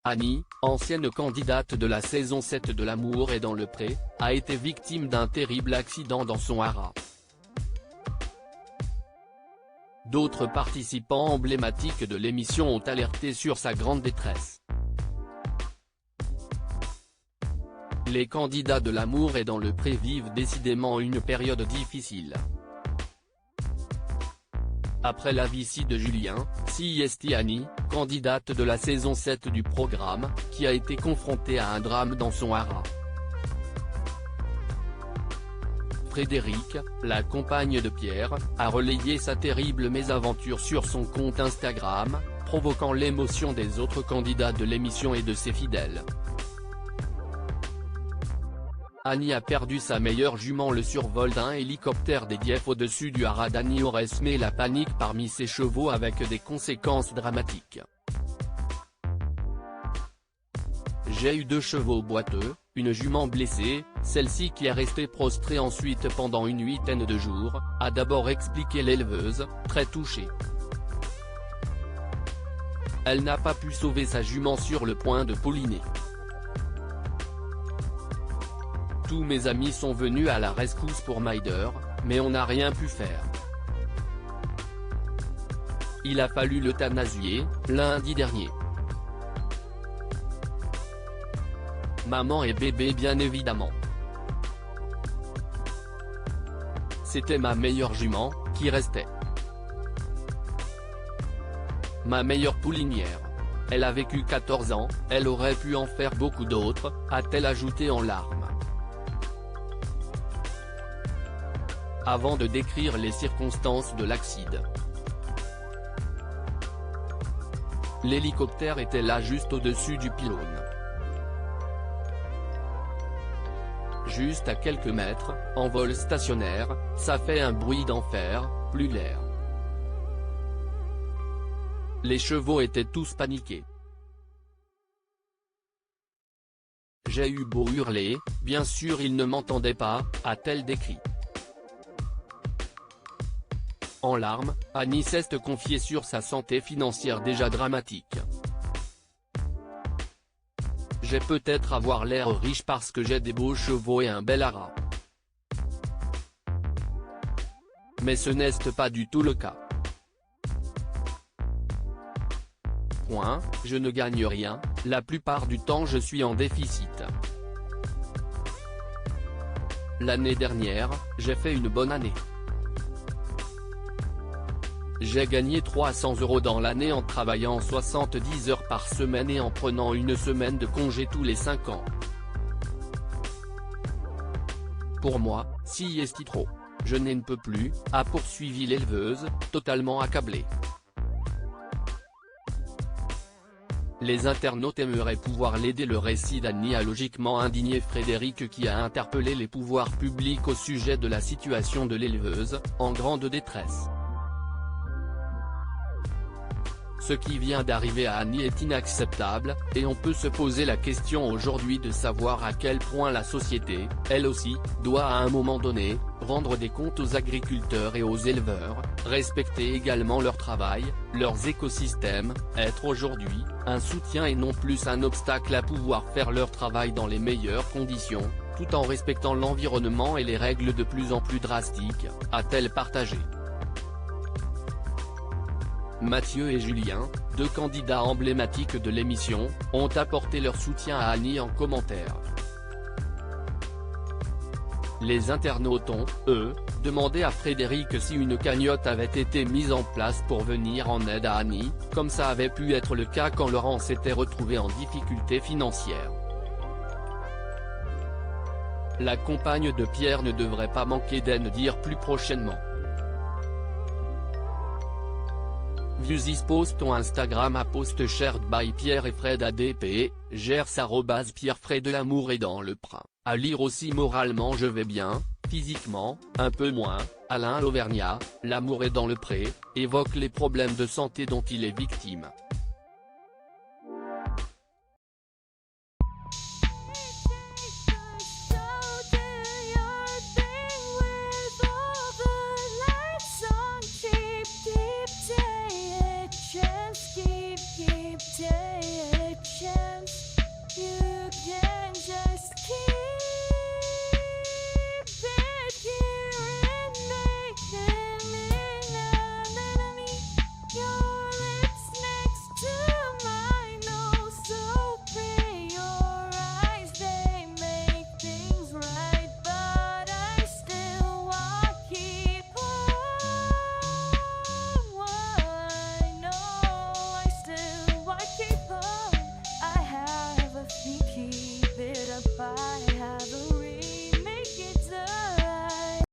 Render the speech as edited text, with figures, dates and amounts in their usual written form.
Annie, ancienne candidate de la saison 7 de L'amour est dans le pré, a été victime d'un terrible accident dans son haras. D'autres participants emblématiques de l'émission ont alerté sur sa grande détresse. Les candidats de L'amour est dans le pré vivent décidément une période difficile. Après la vicie de Julien, Annie, candidate de la saison 7 du programme, qui a été confrontée à un drame dans son haras. Frédéric, la compagne de Pierre, a relayé sa terrible mésaventure sur son compte Instagram, provoquant l'émotion des autres candidats de l'émission et de ses fidèles. Annie a perdu sa meilleure jument. Le survol d'un hélicoptère des Dief au-dessus du haras d'Annie aurait semé la panique parmi ses chevaux avec des conséquences dramatiques. J'ai eu 2 chevaux boiteux, une jument blessée, celle-ci qui est restée prostrée ensuite pendant une 8aine de jours, a d'abord expliqué l'éleveuse, très touchée. Elle n'a pas pu sauver sa jument sur le point de polliner. Tous mes amis sont venus à la rescousse pour Maider, mais on n'a rien pu faire. Il a fallu l'euthanasier, lundi dernier. Maman et bébé bien évidemment. C'était ma meilleure jument, qui restait. Ma meilleure poulinière. Elle a vécu 14 ans, elle aurait pu en faire beaucoup d'autres, a-t-elle ajouté en larmes. Avant de décrire les circonstances de l'accident. L'hélicoptère était là juste au-dessus du pylône. Juste à quelques mètres, en vol stationnaire, ça fait un bruit d'enfer, plus l'air. Les chevaux étaient tous paniqués. J'ai eu beau hurler, bien sûr ils ne m'entendaient pas, a-t-elle décrit. En larmes, Annie s'est confiée sur sa santé financière déjà dramatique. J'ai peut-être avoir l'air riche parce que j'ai des beaux chevaux et un bel haras. Mais ce n'est pas du tout le cas. Je ne gagne rien, la plupart du temps je suis en déficit. L'année dernière, j'ai fait une bonne année. J'ai gagné 300 € dans l'année en travaillant 70 heures par semaine et en prenant une semaine de congé tous les 5 ans. Pour moi, si est trop. Je n'en peux plus, a poursuivi l'éleveuse, totalement accablée. Les internautes aimeraient pouvoir l'aider. Le récit d'Annie a logiquement indigné Frédéric qui a interpellé les pouvoirs publics au sujet de la situation de l'éleveuse, en grande détresse. Ce qui vient d'arriver à Annie est inacceptable, et on peut se poser la question aujourd'hui de savoir à quel point la société, elle aussi, doit à un moment donné, rendre des comptes aux agriculteurs et aux éleveurs, respecter également leur travail, leurs écosystèmes, être aujourd'hui, un soutien et non plus un obstacle à pouvoir faire leur travail dans les meilleures conditions, tout en respectant l'environnement et les règles de plus en plus drastiques, a-t-elle partagé. Mathieu et Julien, 2 candidats emblématiques de l'émission, ont apporté leur soutien à Annie en commentaire. Les internautes ont, eux, demandé à Frédéric si une cagnotte avait été mise en place pour venir en aide à Annie, comme ça avait pu être le cas quand Laurent s'était retrouvé en difficulté financière. La compagne de Pierre ne devrait pas manquer d'aide, dire plus prochainement. Views is post on Instagram à post shared by Pierre et Fred ADP, gers @Pierre Fred. L'amour est dans le pré. À lire aussi. Moralement je vais bien, physiquement, un peu moins. Alain Lauvergnat, L'amour est dans le pré, évoque les problèmes de santé dont il est victime.